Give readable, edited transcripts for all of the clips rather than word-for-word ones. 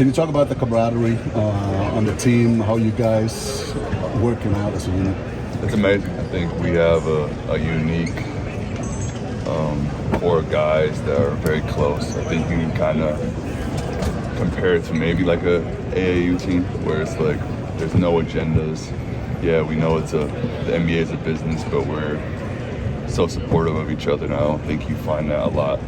Can you talk about the camaraderie on the team, how you guys working out as a unit? It's amazing. I think we have a unique core of guys that are very close. I think you can kind of compare it to maybe like a AAU team where it's like there's no agendas. Yeah, we know the NBA is a business, but we're so supportive of each other, and I don't think you find that a lot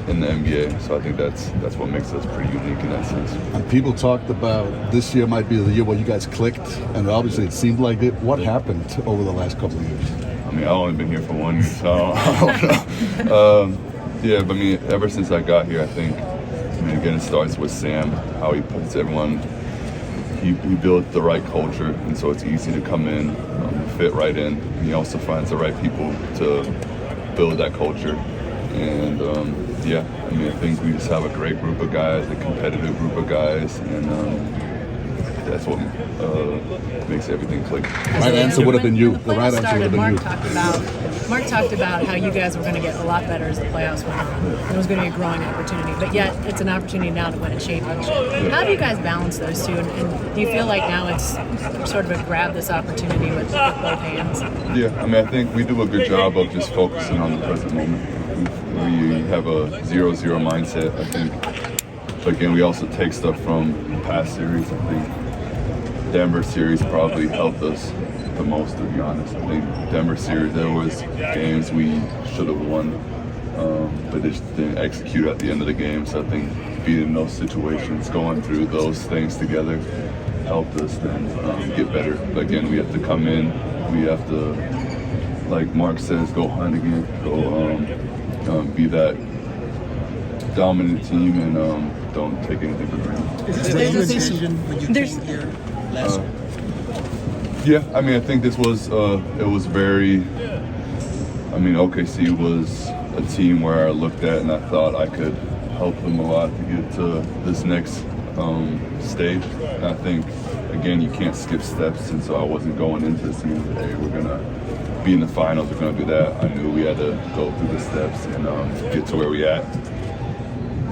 in the NBA. So I think that's what makes us pretty unique in that sense. And people talked about this year might be the year where you guys clicked, and obviously it seemed like it. What happened over the last couple of years? I mean, I've only been here for 1 year, so I don't know. Yeah, but I mean, ever since I got here, I think, again, it starts with Sam, how he puts everyone, he built the right culture, and so it's easy to come in, fit right in. And he also finds the right people to build that culture. And yeah, I mean, I think we just have a great group of guys, a competitive group of guys, and that's what makes everything click. Right answer would have been you. The right answer would have been you. Mark talked about how you guys were going to get a lot better as the playoffs went on. It was going to be a growing opportunity, but yet it's an opportunity now to win a championship. How do you guys balance those two? And do you feel like now it's sort of a grab this opportunity with both hands? Yeah, I mean, I think we do a good job of just focusing on the present moment. We have a 0-0 mindset, I think. But again, we also take stuff from past series. I think Denver series probably helped us the most, to be honest. I think Denver series, there was games we should have won, but just didn't execute at the end of the game. So I think being in those situations, going through those things together, helped us then get better. But again, we have to come in. We have to, like Mark says, go hunt again. Go be that dominant team and don't take anything for granted. Is this what you envisioned when you came here last year? Yeah, I mean, I think this was, it was very, I mean, OKC was a team where I looked at and I thought I could help them a lot to get to this next stage. And I think, again, you can't skip steps, and so I wasn't going into this team, hey, we're going to be in the finals, we're going to do that. I knew we had to go through the steps and get to where we at.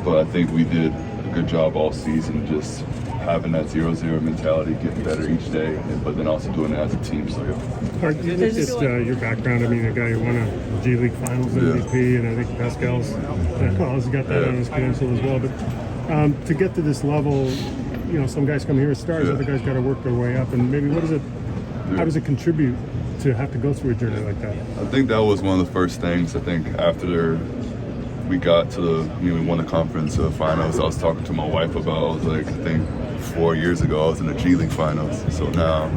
But I think we did a good job all season just having that 0-0 mentality, getting better each day, but then also doing it as a team. So Mark, just your background. I mean, a guy who won a G League Finals MVP, and I think Pascal's got that on his credential as well. But to get to this level, you know, some guys come here as stars, other guys got to work their way up. And maybe how does it contribute to have to go through a journey like that? I think that was one of the first things. I think after we got to we won the conference finals, I was talking to my wife about, I was like, I think 4 years ago I was in the G League finals. So now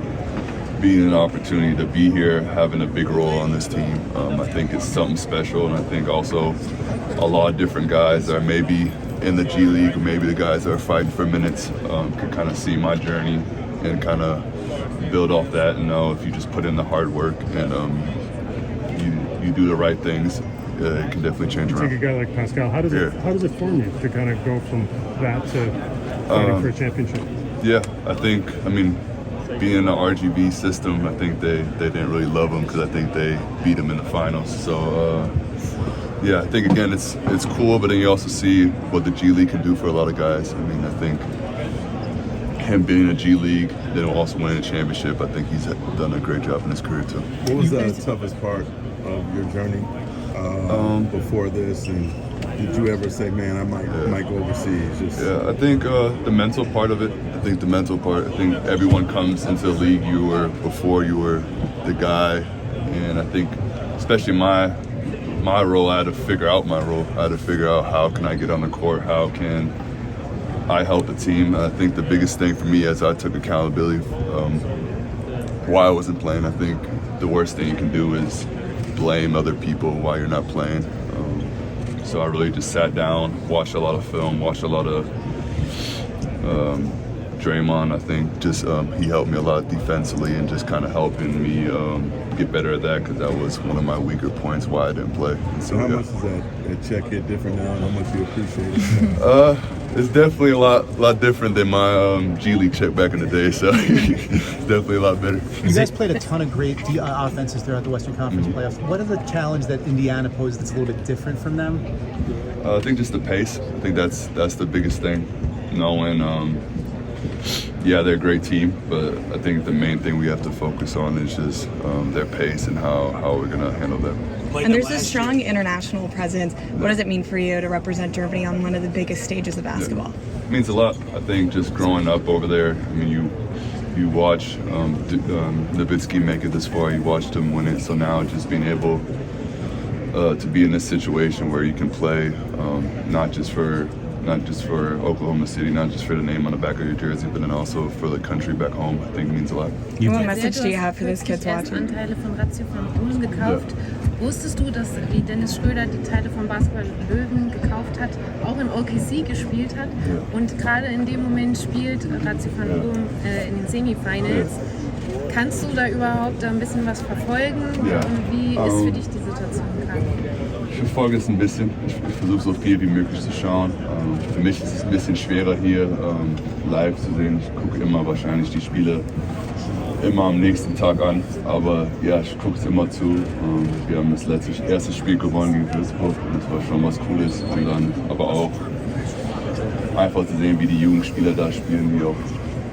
being an opportunity to be here, having a big role on this team, I think it's something special. And I think also a lot of different guys that are maybe in the G League, or maybe the guys that are fighting for minutes, can kind of see my journey and kind of build off that, and know if you just put in the hard work and you do the right things, it can definitely change around. Take a guy like Pascal, how does it form you to kind of go from that to fighting for a championship? Yeah, I think, I mean, being in the RGV system, I think they didn't really love him because I think they beat him in the finals. So yeah, I think again it's cool, but then you also see what the G League can do for a lot of guys. I mean, I think him being in the G League, then also winning a championship, I think he's done a great job in his career too. What was the toughest part of your journey before this, and did you ever say, man, I might go overseas? Yeah, I think the mental part of it. I think everyone comes into the league, you were the guy, and I think especially my role, I had to figure out my role. I had to figure out how can I get on the court, how can I help the team. I think the biggest thing for me as I took accountability why I wasn't playing, I think the worst thing you can do is blame other people while you're not playing. So I really just sat down, watched a lot of film, watched a lot of Draymond. I think just he helped me a lot defensively and just kind of helping me get better at that, because that was one of my weaker points why I didn't play. So how much is that check hit different now, and how much do you appreciate it? It's definitely a lot different than my G League check back in the day, so it's definitely a lot better. You guys played a ton of great offenses throughout the Western Conference playoffs. What are the challenge that Indiana poses that's a little bit different from them? I think just the pace. I think that's the biggest thing. knowing, yeah, they're a great team, but I think the main thing we have to focus on is just their pace and how we're going to handle them. And there's a strong international presence. What does it mean for you to represent Germany on one of the biggest stages of basketball? It means a lot. I think just growing up over there, I mean, you watch Nowitzki make it this far, you watched him win it, so now just being able to be in this situation where you can play not just for Oklahoma City, not just for the name on the back of your jersey, but then also for the country back home, I think means a lot. What message do you have for those kids watching? Anteile von Ratio von Ulm gekauft. Wusstest du, dass wie Dennis Schröder die Teile von Basketball Löwen gekauft hat, auch in OKC gespielt hat und gerade in dem Moment spielt Ratio von Ulm in den Semifinals. Kannst du da überhaupt ein bisschen was verfolgen? Wie ist für dich die Situation gerade? Ich verfolge es ein bisschen. Ich versuche so viel wie möglich zu schauen. Für mich ist es ein bisschen schwerer hier live zu sehen. Ich gucke immer wahrscheinlich die Spiele immer am nächsten Tag an. Aber ja, ich gucke es immer zu. Wir haben das erste Spiel gewonnen gegen Würzburg. Das war schon was Cooles. Und dann aber auch einfach zu sehen, wie die Jugendspieler da spielen, die auch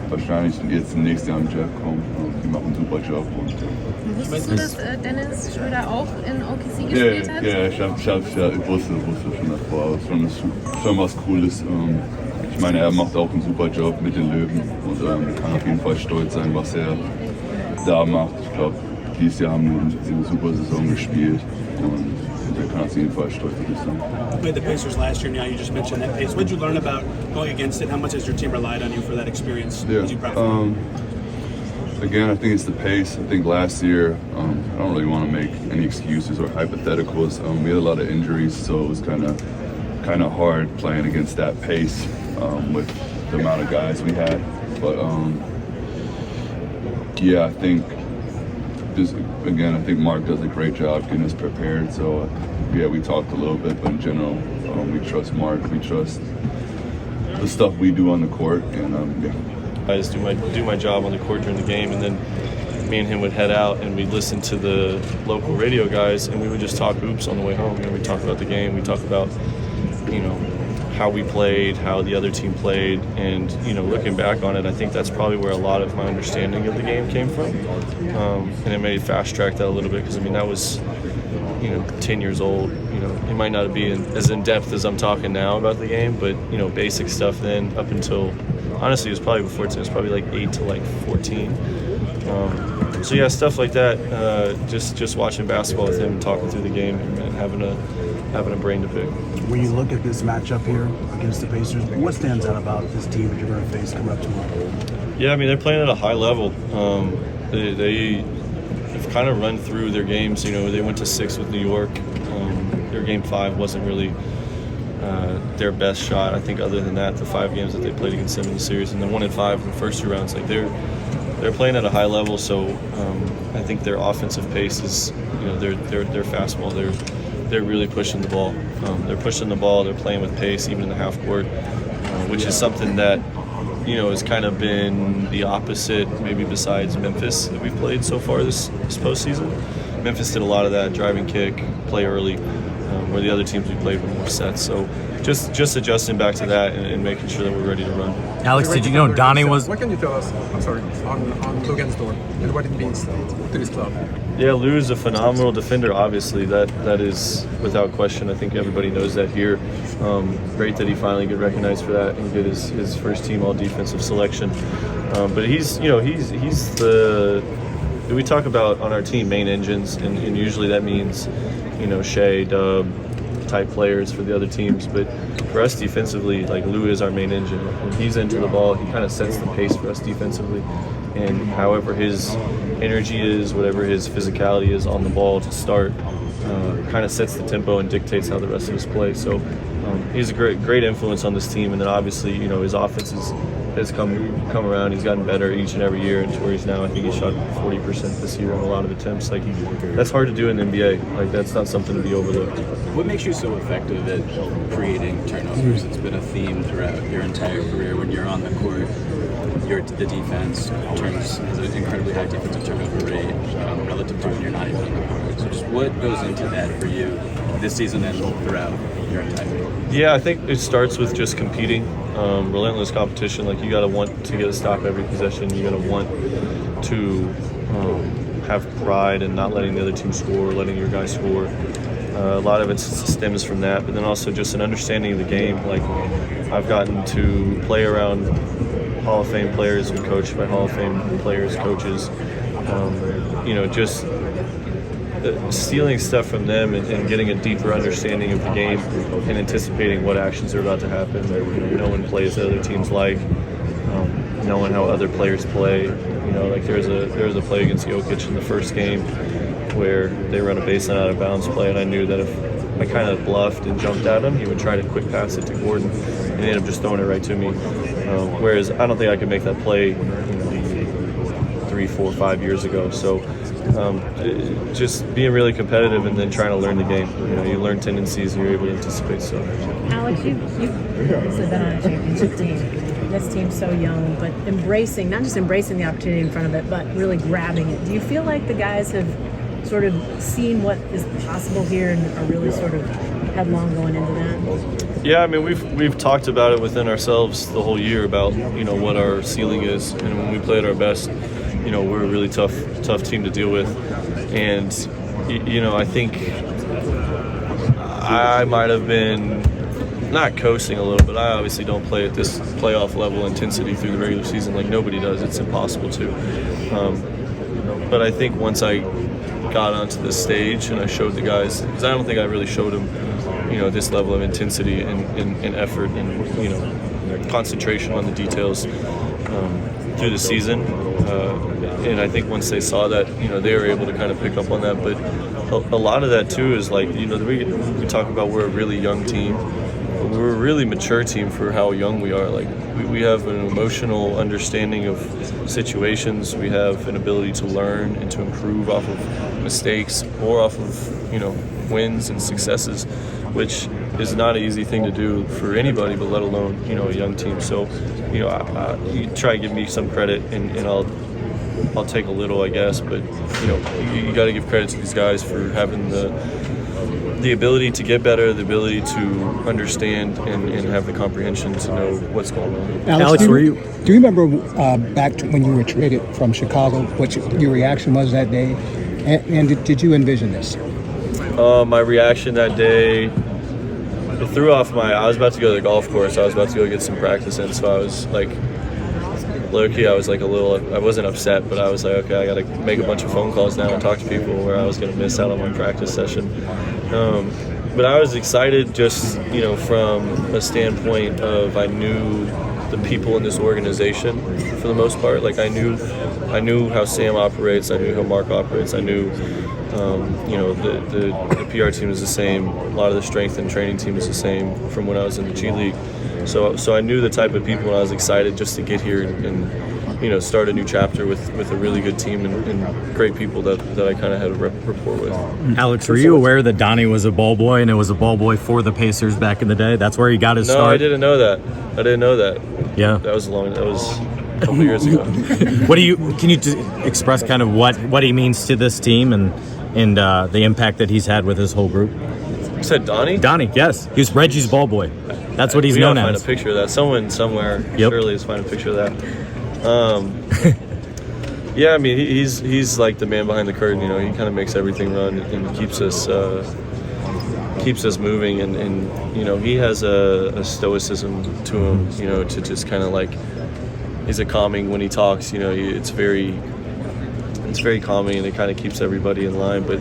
wahrscheinlich jetzt im nächsten Jahr im Draft kommen. Die machen einen super Job. Wusstest du, dass Dennis Schröder auch in OKC gespielt hat? Ja, ich wusste schon davor. Schon was Cooles. Ich meine, er macht auch einen super Job mit den Löwen und kann auf jeden Fall stolz sein, was er da macht. Ich glaube, dieses Jahr haben sie eine super Saison gespielt und er kann auf jeden Fall stolz auf sich sein. You played the Pacers last year. Now you just mentioned that pace. What did you learn about going against it? How much has your team relied on you for that experience? Again, I think it's the pace. I think last year, I don't really want to make any excuses or hypotheticals. We had a lot of injuries, so it was kind of hard playing against that pace with the amount of guys we had. But yeah, I think I think Mark does a great job getting us prepared. So yeah, we talked a little bit, but in general, we trust Mark. We trust the stuff we do on the court, and yeah. I just do my job on the court during the game, and then me and him would head out and we'd listen to the local radio guys, and we would just talk hoops on the way home. We talk about the game, we talk about how we played, how the other team played, and looking back on it, I think that's probably where a lot of my understanding of the game came from, and it made fast track that a little bit because that was 10 years old. It might not be as in depth as I'm talking now about the game, but basic stuff then up until. Honestly, it was probably before 10. It was probably like 8 to like 14. So yeah, stuff like that. Just watching basketball with him, talking through the game, and having a brain to pick. When you look at this matchup here against the Pacers, what stands out about this team that you're going to face come up tomorrow? Yeah, I mean they're playing at a high level. They have kind of run through their games. They went to 6 with New York. Their game 5 wasn't really. Their best shot. I think other than that, the 5 games that they played against them in the series, and then 1 and 5 in the first 2 rounds, like they're playing at a high level. So I think their offensive pace is, their fastball. They're really pushing the ball. They're pushing the ball. They're playing with pace, even in the half court, which is something that has kind of been the opposite, maybe besides Memphis that we've played so far this postseason. Memphis did a lot of that driving kick, play early. Where the other teams we played were more sets. So just adjusting back to that and making sure that we're ready to run. Alex, did you know Donnie was... What can you tell us, on Logan's door and what it means to this club? Yeah, Lou is a phenomenal defender, obviously. That is without question. I think everybody knows that here. Great that he finally got recognized for that and get his first team all defensive selection. But he's the... We talk about on our team main engines, and usually that means Shea, Dub type players for the other teams, but for us defensively, like Lou is our main engine. When he's into the ball, he kind of sets the pace for us defensively, and however his energy is, whatever his physicality is on the ball to start, kind of sets the tempo and dictates how the rest of us play. So he's a great influence on this team, and then obviously his offense has come around. He's gotten better each and every year, and to where he's now, I think he shot 40% this year on a lot of attempts. Like that's hard to do in the NBA. Like that's not something to be overlooked. What makes you so effective at creating turnovers? It's been a theme throughout your entire career. When you're on the court, the defense has an incredibly high defensive turnover rate relative to when you're not even on the court. So just What goes into that for you this season and throughout your entire career? Yeah, I think it starts with just competing, relentless competition. Like, you got to want to get a stop every possession. You got to want to have pride in not letting the other team score, letting your guys score. A lot of it stems from that, but then also just an understanding of the game. Like, I've gotten to play around Hall of Fame players and coached by Hall of Fame players, coaches. Just stealing stuff from them and getting a deeper understanding of the game and anticipating what actions are about to happen. Knowing plays that other teams like, knowing how other players play. Like there was a play against Jokic in the first game where they run a baseline out of bounds play, and I knew that if I kind of bluffed and jumped at him, he would try to quick pass it to Gordon, and he ended up just throwing it right to me. Whereas I don't think I could make that play 3, 4, 5 years ago. So just being really competitive and then trying to learn the game. You learn tendencies and you're able to anticipate stuff. Alex, you've obviously been on a championship team. This team's so young, but not just embracing the opportunity in front of it, but really grabbing it. Do you feel like the guys have sort of seen what is possible here and are really sort of headlong going into that? Yeah, I mean, we've talked about it within ourselves the whole year about what our ceiling is, and when we play at our best, we're a really tough team to deal with, and I think I might have been not coasting a little, but I obviously don't play at this playoff level intensity through the regular season like nobody does. It's impossible to. But I think once I got onto the stage and I showed the guys, because I don't think I really showed them, this level of intensity and effort and concentration on the details through the season. And I think once they saw that, they were able to kind of pick up on that. But a lot of that too is like, we talk about we're a really young team. We're a really mature team for how young we are. Like we have an emotional understanding of situations. We have an ability to learn and to improve off of mistakes or off of wins and successes, which is not an easy thing to do for anybody, but let alone a young team. So you try to give me some credit, and I'll take a little, I guess. But you got to give credit to these guys for having the ability to get better, the ability to understand and have the comprehension to know what's going on. Alex, do you remember back to when you were traded from Chicago, what your reaction was that day? And did you envision this? My reaction that day, it threw off I was about to go to the golf course. I was about to go get some practice in, so I was like, low-key, I was like I wasn't upset, but I was like, okay, I got to make a bunch of phone calls now and talk to people where I was going to miss out on my practice session. But I was excited just, from a standpoint of I knew the people in this organization for the most part. Like I knew how Sam operates. I knew how Mark operates. I knew, the PR team is the same. A lot of the strength and training team is the same from when I was in the G League. So I knew the type of people, and I was excited just to get here and start a new chapter with a really good team and great people that I kind of had a rapport with. Alex, were you aware that Donnie was a ball boy and it was a ball boy for the Pacers back in the day? That's where he got his start? No, I didn't know that. Yeah. That was a couple of years ago. Can you express kind of what he means to this team and the impact that he's had with his whole group? You said Donnie? Donnie, yes. He was Reggie's ball boy. That's what he's known as. We gotta find a picture of that. Someone somewhere surely is finding a picture of that. Yeah, I mean, he's like the man behind the curtain. He kind of makes everything run and keeps us moving. And he has a stoicism to him. To just kind of like, he's a calming when he talks. It's very calming, and it kind of keeps everybody in line. But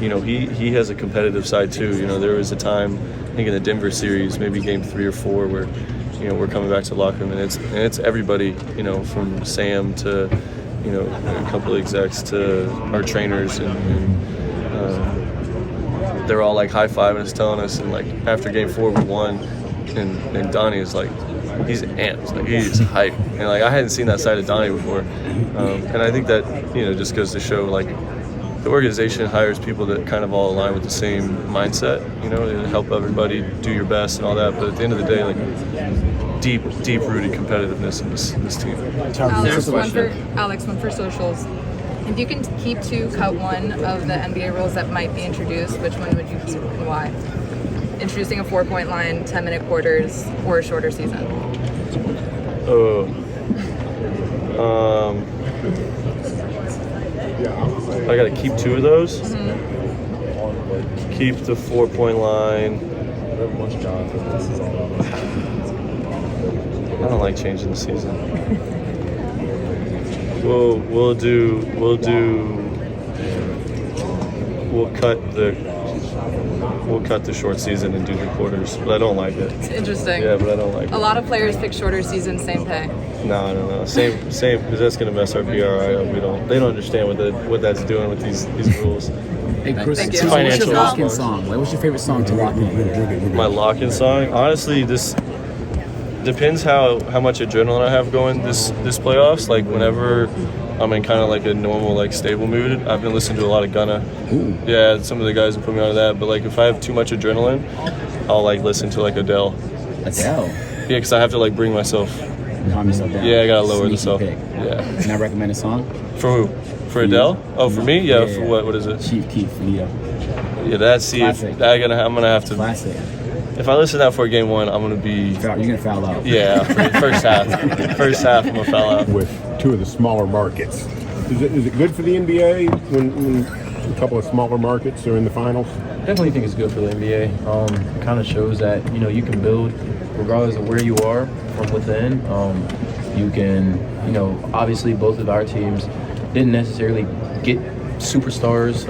he has a competitive side too. There was a time, I think in the Denver series, maybe game 3 or 4, where we're coming back to the locker room, and it's everybody, from Sam to a couple of execs to our trainers, and they're all like high-fiving us, telling us, and like after game 4 we won, and Donnie is like, he's amped, like he's hyped, and like I hadn't seen that side of Donnie before, and I think that just goes to show like the organization hires people that kind of all align with the same mindset, to help everybody do your best and all that. But at the end of the day, like deep-rooted competitiveness in this team. Alex, one for socials. If you can keep 2, cut 1 of the NBA rules that might be introduced, which one would you keep and why? Introducing a 4-point line, 10-minute quarters, or a shorter season? I gotta keep 2 of those. Keep the 4-point line. I don't like changing the season. We'll cut the short season and do the quarters, but I don't like it. It's interesting. Yeah, but I don't like it. A lot of players pick shorter seasons, same pay. No. Same, because that's gonna mess our PR. They don't understand what that's doing with these rules. Hey, Chris, Thank you. what's your Financial lock-in song? Like, what's your favorite song to lock in? My lock-in song, honestly, this depends how much adrenaline I have going this playoffs. Like whenever I'm in kind of like a normal, like stable mood, I've been listening to a lot of Gunna. Yeah, some of the guys have put me on that. But like if I have too much adrenaline, I'll like listen to like Adele. Adele? Yeah, because I have to like bring myself. Calm yourself down. Yeah, I gotta lower Sneaky myself. pick. Yeah. Can I recommend a song? For who? For Adele? Oh, for me? Yeah. For what? What is it? Chief Keef, Leo. Yeah, that's see. If Classic. I'm gonna have to. Classic. If I listen to that for game 1, I'm gonna be. You're gonna foul out. Yeah, first half. First half, I'm gonna foul out. With 2 of the smaller markets, is it good for the NBA when a couple of smaller markets are in the finals? Definitely think it's good for the NBA. It kind of shows that you can build regardless of where you are from within. You can obviously both of our teams didn't necessarily get superstars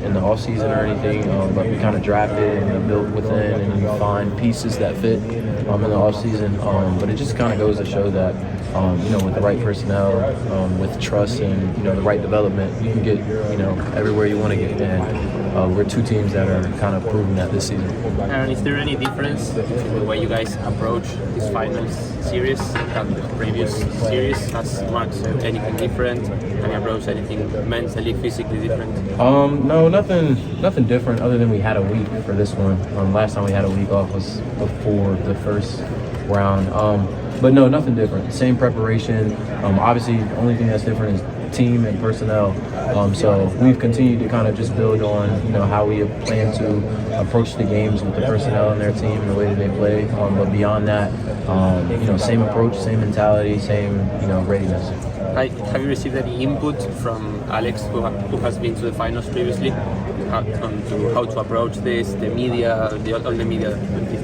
in the offseason or anything, but we kind of drafted and we built within and you find pieces that fit in the offseason. But it just kind of goes to show that with the right personnel, with trust and the right development, you can get everywhere you want to get. And we're 2 teams that are kind of proving that this season. And is there any difference in the way you guys approach this finals series than the previous series? Has Mark said anything different? Have you approached anything mentally, physically different? No, nothing different other than we had a week for this one. Last time we had a week off was before the first round. But no, nothing different. Same preparation. Obviously, the only thing that's different is team and personnel. So we've continued to kind of just build on, how we plan to approach the games with the personnel and their team and the way that they play. But beyond that, same approach, same mentality, same, readiness. Have you received any input from Alex, who has been to the finals previously, to how to approach this, the media, all the media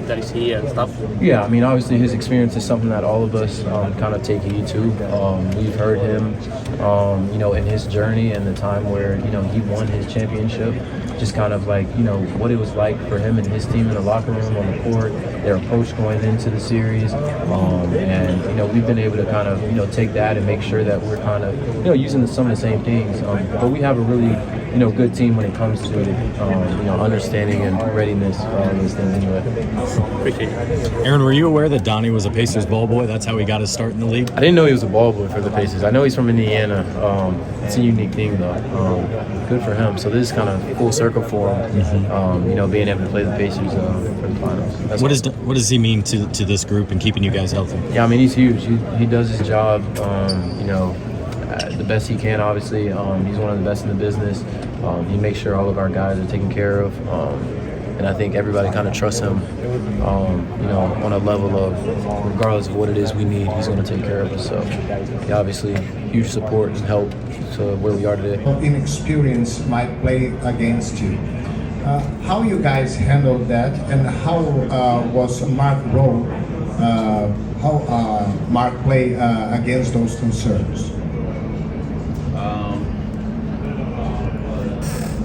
that is here and stuff? Yeah, I mean, obviously his experience is something that all of us kind of take heed to. We've heard him, in his journey and the time where, he won his championship, just kind of like, what it was like for him and his team in the locker room, on the court, their approach going into the series. And we've been able to kind of, take that and make sure that we're kind of, using some of the same things. But we have a really, good team when it comes to, understanding and readiness for all those things anyway. Appreciate it. Aaron, were you aware that Donnie was a Pacers ball boy? That's how he got his start in the league? I didn't know he was a ball boy for the Pacers. I know he's from Indiana. It's a unique thing, though. Good for him. So this is kind of full circle for him, being able to play the Pacers for the finals. What does he mean to this group and keeping you guys healthy? Yeah, I mean, he's huge. He does his job, the best he can, obviously. He's one of the best in the business. He makes sure all of our guys are taken care of. And I think everybody kind of trusts him, on a level of, regardless of what it is we need, he's going to take care of us. So, yeah, obviously, huge support and help to where we are today. Inexperience might play against you. How you guys handled that, and how was Mark role? How Mark played against those concerns?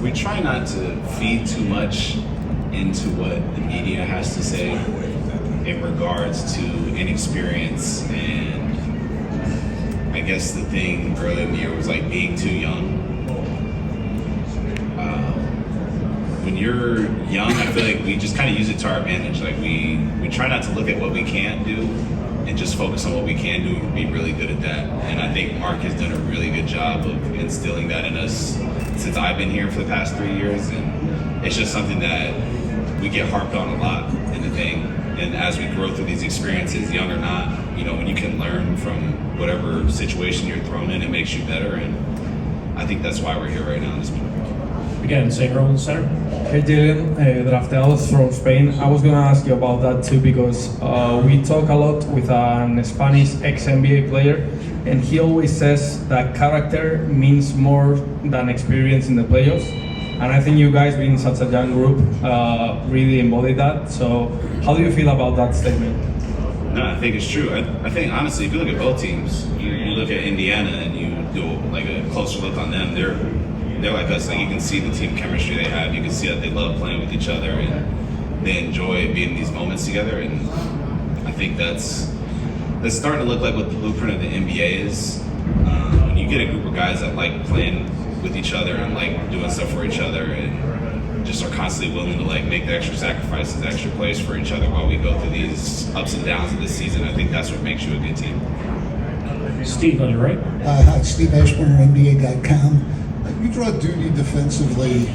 We try not to feed too much into what the media has to say in regards to inexperience, and I guess the thing early in the year was like being too young. When you're young, I feel like we just kind of use it to our advantage. Like we try not to look at what we can't do and just focus on what we can do and be really good at that. And I think Mark has done a really good job of instilling that in us since I've been here for the past 3 years. And it's just something that we get harped on a lot in the thing. And as we grow through these experiences, young or not, when you can learn from whatever situation you're thrown in, it makes you better. And I think that's why we're here right now in this moment. Again, same row in the center. Hey Jalen, drafteados from Spain. I was gonna ask you about that too because we talk a lot with an Spanish ex-NBA player, and he always says that character means more than experience in the playoffs. And I think you guys, being such a young group, really embody that. So, how do you feel about that statement? No, I think it's true. I think honestly, if you look at both teams, you look at Indiana and you do like a closer look on them. They're like us. Like you can see the team chemistry they have. You can see that they love playing with each other and they enjoy being in these moments together. And I think that's starting to look like what the blueprint of the NBA is. When you get a group of guys that like playing with each other and like doing stuff for each other and just are constantly willing to like make the extra sacrifices, extra plays for each other while we go through these ups and downs of this season. I think that's what makes you a good team. Steve on your right. Hi, Steve Ashburn, NBA.com. You draw duty defensively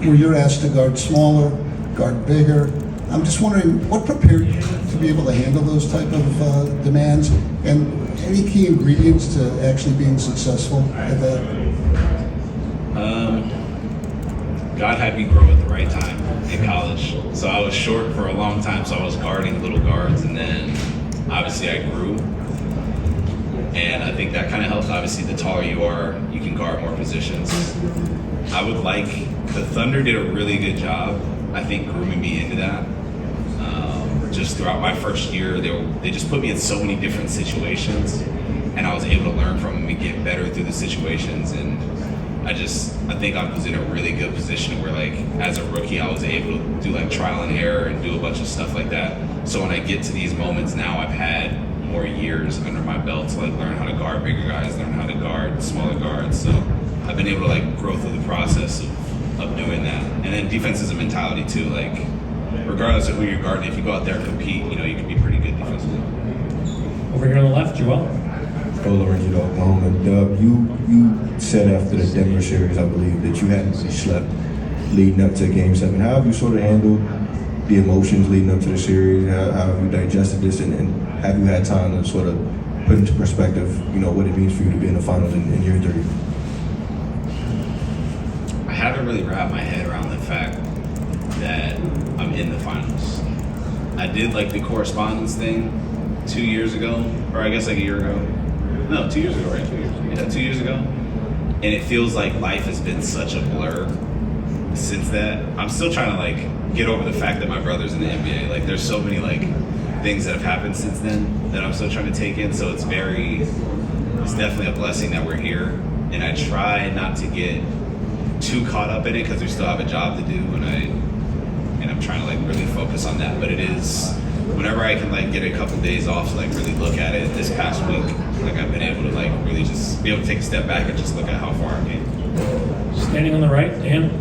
where you're asked to guard smaller, guard bigger. I'm just wondering what prepared you to be able to handle those type of demands, and any key ingredients to actually being successful at that? God had me grow at the right time in college. So I was short for a long time, so I was guarding little guards, and then obviously I grew. And I think that kind of helps. Obviously, the taller you are, you can guard more positions. I would like, the Thunder did a really good job, I think, grooming me into that. Just throughout my first year, they just put me in so many different situations, and I was able to learn from them and get better through the situations. And I think I was in a really good position where, like, as a rookie, I was able to do like trial and error and do a bunch of stuff like that. So when I get to these moments now, I've had more years under my belt to like learn how to guard bigger guys, learn how to guard smaller guards. So I've been able to like grow through the process of doing that. And then defense is a mentality too. Like regardless of who you're guarding, if you go out there and compete, you know, you can be pretty good defensively. Over here on the left, Joel. Lorenzo, Oklahoma. Dub, you said after the Denver series, I believe, that you hadn't really slept leading up to Game 7. How have you sort of handled the emotions leading up to the series? How have you digested this, and have you had time to sort of put into perspective, you know, what it means for you to be in the finals in year 3? I haven't really wrapped my head around the fact that I'm in the finals. I did like the correspondence thing 2 years ago, or I guess like a year ago. No, 2 years ago, right? 2 years. Yeah, 2 years ago. And it feels like life has been such a blur since that. I'm still trying to like get over the fact that my brother's in the NBA. Like there's so many like things that have happened since then that I'm still trying to take in. So it's definitely a blessing that we're here. And I try not to get too caught up in it because we still have a job to do, and I'm trying to like really focus on that. But it is, whenever I can like get a couple days off to like really look at it this past week, like I've been able to like really just be able to take a step back and just look at how far I came. Standing on the right, Dan.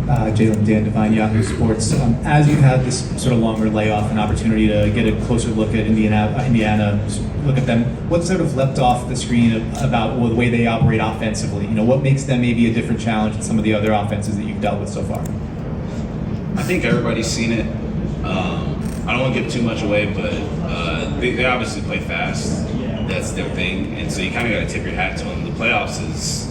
Jalen, Dan Devine, Yahoo Sports. As you've had this sort of longer layoff and opportunity to get a closer look at Indiana, look at them, what sort of leapt off the screen about the way they operate offensively? You know, what makes them maybe a different challenge than some of the other offenses that you've dealt with so far? I think everybody's seen it. I don't want to give too much away, but they obviously play fast. That's their thing, and so you kind of got to tip your hat to them. The playoffs is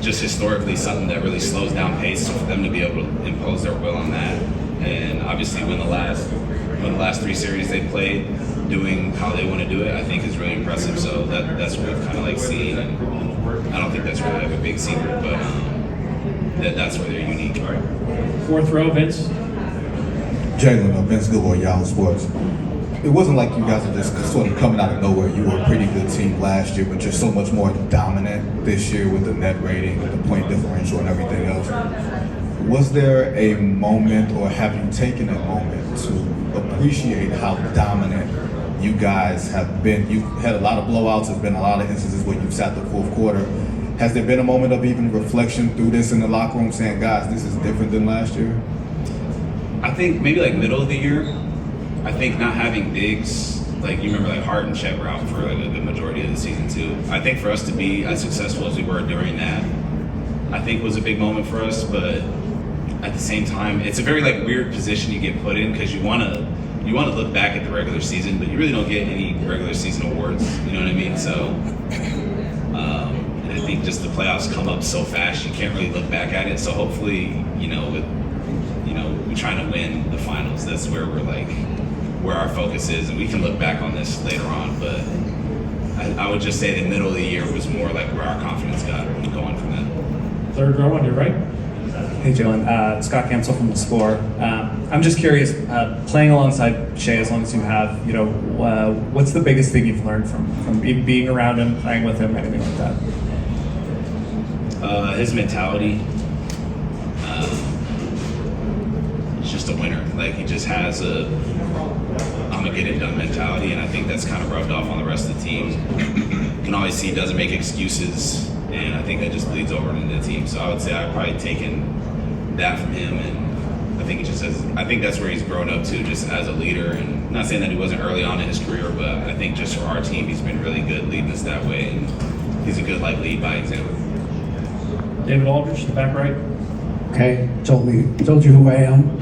just historically something that really slows down pace, so for them to be able to impose their will on that, and obviously win the last 3 series they played, doing how they want to do it, I think is really impressive. So that's what we've kind of like seen, and I don't think that's really like a big secret, but that's where they're unique. All right. 4th row, Vince. Jalen, Vince Goodwin, Yahoo Sports. It wasn't like you guys are just sort of coming out of nowhere. You were a pretty good team last year, but you're so much more dominant this year with the net rating, with the point differential, and everything else. Was there a moment, or have you taken a moment to appreciate how dominant you guys have been? You've had a lot of blowouts. There's been a lot of instances where you've sat the 4th quarter. Has there been a moment of even reflection through this in the locker room saying, guys, this is different than last year? I think maybe like middle of the year. I think not having bigs, like you remember like Hart and Chet were out for like a good majority of the season too. I think for us to be as successful as we were during that, I think was a big moment for us. But at the same time, it's a very like weird position you get put in because you want to look back at the regular season, but you really don't get any regular season awards. You know what I mean? So I think think just the playoffs come up so fast, you can't really look back at it. So hopefully, we're trying to win the finals. That's where where our focus is, and we can look back on this later on. But I would just say the middle of the year was more like where our confidence got going from that. Third row on your right. Hey Jalen, Scott Cancel from The Score. I'm just curious, playing alongside Shea as long as you have, what's the biggest thing you've learned from being around him, playing with him, anything like that? His mentality. He's just a winner. Like, he just has a I'm gonna get it done mentality, and I think that's kind of rubbed off on the rest of the team. You can always see he doesn't make excuses, and I think that just bleeds over into the team. So I would say I've probably taken that from him, and I think I think that's where he's grown up to, just as a leader. And I'm not saying that he wasn't early on in his career, but I think just for our team, he's been really good leading us that way, and he's a good lead by example. David Aldridge, the back right. Okay, told you who I am.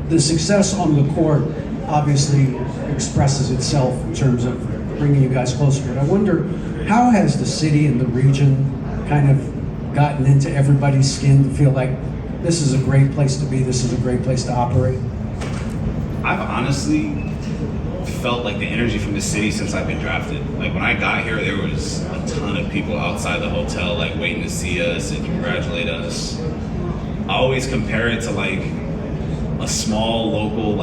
The success on the court obviously expresses itself in terms of bringing you guys closer. And I wonder, how has the city and the region kind of gotten into everybody's skin to feel like this is a great place to be, this is a great place to operate? I've honestly felt like the energy from the city since I've been drafted. Like, when I got here, there was a ton of people outside the hotel, like, waiting to see us and congratulate us. I always compare it to like a small local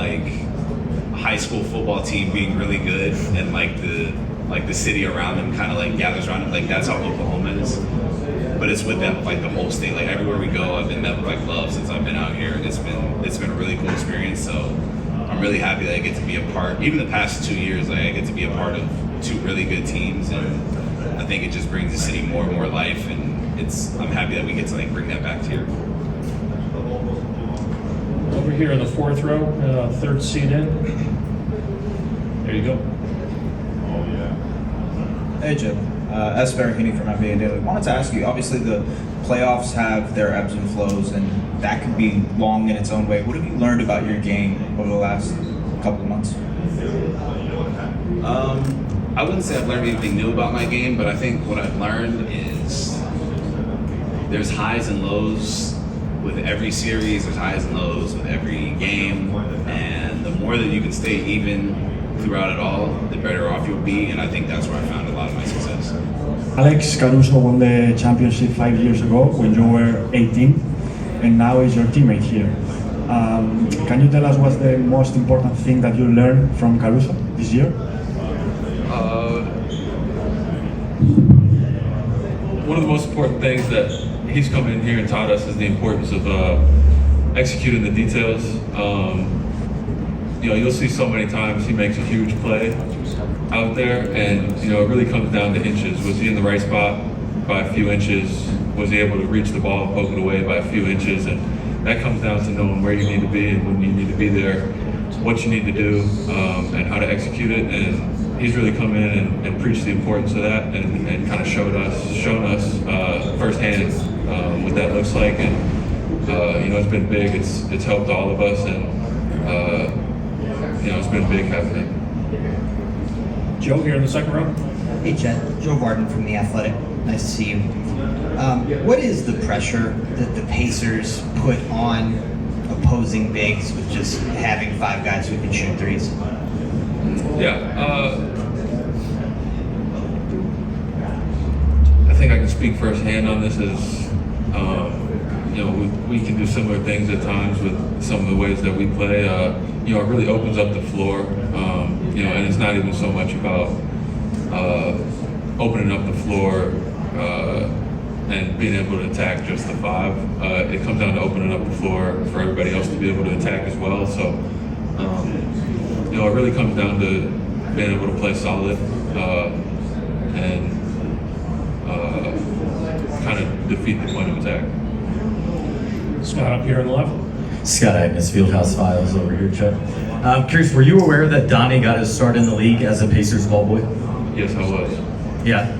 high school football team being really good, and the city around them kind of gathers around them. Like, that's how Oklahoma is. But it's with them, the whole state. Like, everywhere we go, I've been met with love since I've been out here, and it's been a really cool experience. So I'm really happy that I get to be a part. Even the past 2 years, I get to be a part of two really good teams, and I think it just brings the city more and more life. And I'm happy that we get to bring that back to here. Over here in the fourth row, third seat in. There you go. Hey Jim, S. Barahini from NBA Daily. I wanted to ask you, obviously the playoffs have their ebbs and flows, and that can be long in its own way. What have you learned about your game over the last couple of months? I wouldn't say I've learned anything new about my game, but I think what I've learned is there's highs and lows with every series, there's highs and lows with every game, and the more that you can stay even throughout it all, the better off you'll be, and I think that's where I found a lot of my success. Alex, Caruso won the championship 5 years ago when you were 18, and now is your teammate here. Can you tell us what's the most important thing that you learned from Caruso this year? One of the most important things that he's come in here and taught us is the importance of executing the details. You'll see so many times he makes a huge play out there, and it really comes down to inches. Was he in the right spot by a few inches? Was he able to reach the ball and poke it away by a few inches? And that comes down to knowing where you need to be and when you need to be there, what you need to do, and how to execute it. And he's really come in and preached the importance of that, and kind of shown us firsthand what that looks like. And it's been big. It's helped all of us, and it's been big having him. Joe here in the second row. Hey Chet, Joe Varden from The Athletic. Nice to see you. What is the pressure that the Pacers put on opposing bigs with just having 5 guys who can shoot threes? I think I can speak firsthand on this. We can do similar things at times with some of the ways that we play. It really opens up the floor. And it's not even so much about opening up the floor and being able to attack just the 5. It comes down to opening up the floor for everybody else to be able to attack as well. So, it really comes down to being able to play solid and kind of defeat the point of attack. Scott up here on the left. Scott Agnes, Fieldhouse Files over here, Chet. I'm curious, were you aware that Donnie got his start in the league as a Pacers ball boy? Yes, I was. Yeah.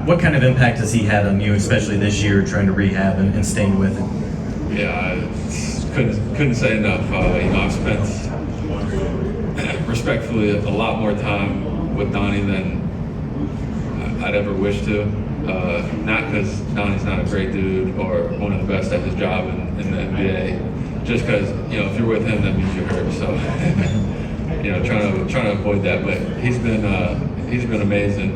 What kind of impact has he had on you, especially this year, trying to rehab and staying with it? Yeah, I couldn't say enough. I've spent, respectfully, a lot more time with Donnie than I'd ever wish to. Not because Donnie's not a great dude or one of the best at his job in the NBA. Just because, if you're with him, that means you're hurt. So, trying to avoid that. But he's been amazing.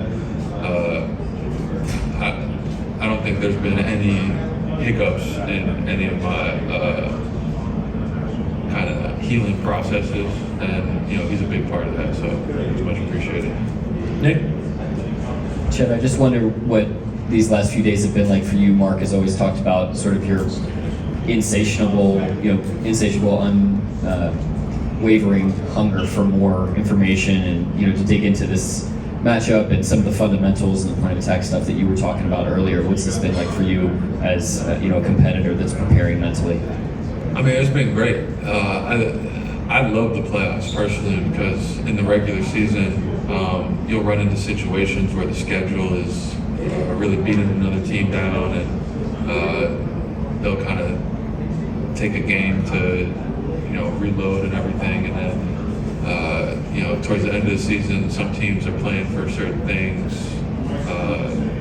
I don't think there's been any hiccups in any of my kind of healing processes, and he's a big part of that. So it's much appreciated. Nick? Chet, I just wonder what these last few days have been like for you. Mark has always talked about sort of your insatiable, unwavering hunger for more information and, to dig into this matchup and some of the fundamentals and the point of attack stuff that you were talking about earlier. What's this been like for you as, a competitor that's preparing mentally? I mean, it's been great. I love the playoffs personally because in the regular season, you'll run into situations where the schedule is really beating another team down, and they'll kind of take a game to, reload and everything, and then, towards the end of the season, some teams are playing for certain things,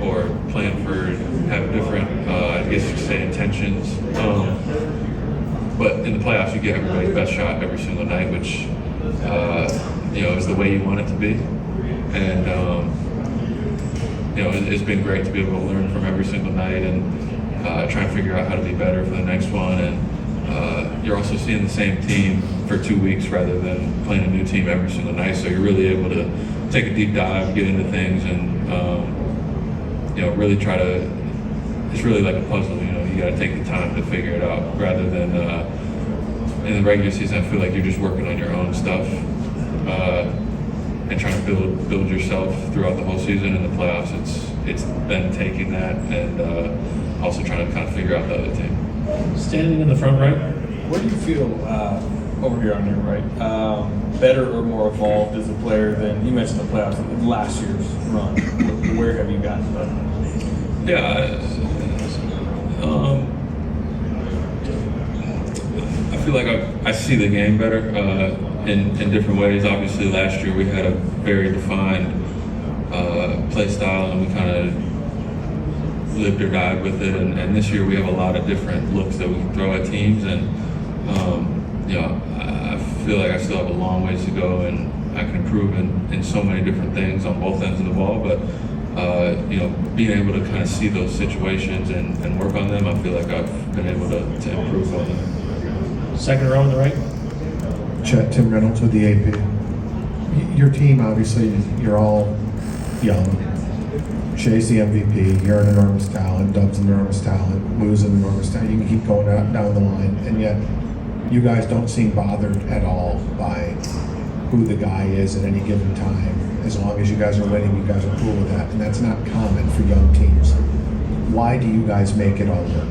or playing for, have different, I guess you could say, intentions. But in the playoffs, you get everybody's best shot every single night, which, is the way you want it to be. And, it's been great to be able to learn from every single night and try and figure out how to be better for the next one. And you're also seeing the same team for 2 weeks rather than playing a new team every single night. So you're really able to take a deep dive, get into things, and, really try to, it's really like a puzzle, you got to take the time to figure it out rather than in the regular season. I feel like you're just working on your own stuff and trying to build yourself throughout the whole season. In the playoffs, it's then taking that and also trying to kind of figure out the other team. Standing in the front right. Where do you feel over here on your right, better or more evolved as a player than you mentioned the playoffs in last year's run? Where have you gotten better? Yeah, I feel like I see the game better in different ways. Obviously, last year we had a very defined play style, and we kind of lived or died with it. And this year we have a lot of different looks that we can throw at teams, and I feel like I still have a long ways to go, and I can improve in so many different things on both ends of the ball. But being able to kind of see those situations and work on them, I feel like I've been able to improve on them. Second row on the right. Chet, Tim Reynolds with the AP. Your team, obviously, you're all young. Shay's the MVP. You're an enormous talent. Dub's an enormous talent. Lou's an enormous talent. You can keep going down the line, and yet you guys don't seem bothered at all by who the guy is at any given time. As long as you guys are winning, you guys are cool with that, and that's not common for young teams. Why do you guys make it all work?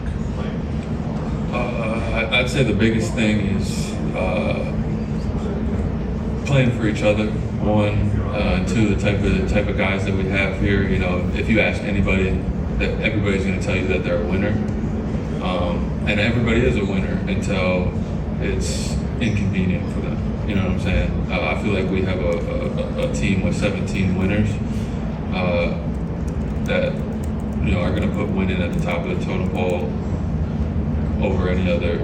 I'd say the biggest thing is playing for each other. One, and two, the type of guys that we have here. If you ask anybody, that everybody's going to tell you that they're a winner, and everybody is a winner until it's inconvenient for them. You know what I'm saying? I feel like we have a team with 17 winners that are going to put winning at the top of the totem pole over any other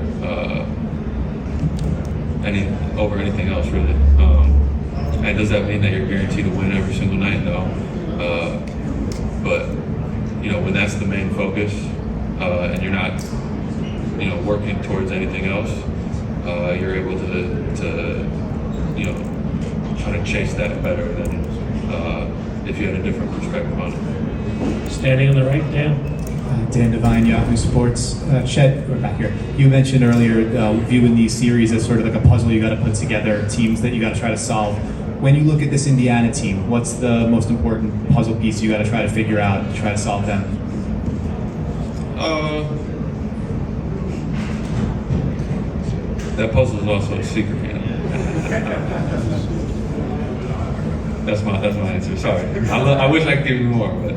over anything else, really. And does that mean that you're guaranteed to win every single night? No. But when that's the main focus, and you're not working towards anything else, you're able to try to chase that better than if you had a different perspective on it. Standing on the right, Dan. Dan Devine, Yahoo Sports. Chet, we're back here. You mentioned earlier viewing these series as sort of like a puzzle you got to put together, teams that you got to try to solve. When you look at this Indiana team, what's the most important puzzle piece you got to try to figure out to try to solve them? That puzzle is also a secret, That's my answer. Sorry. I wish I could give you more, but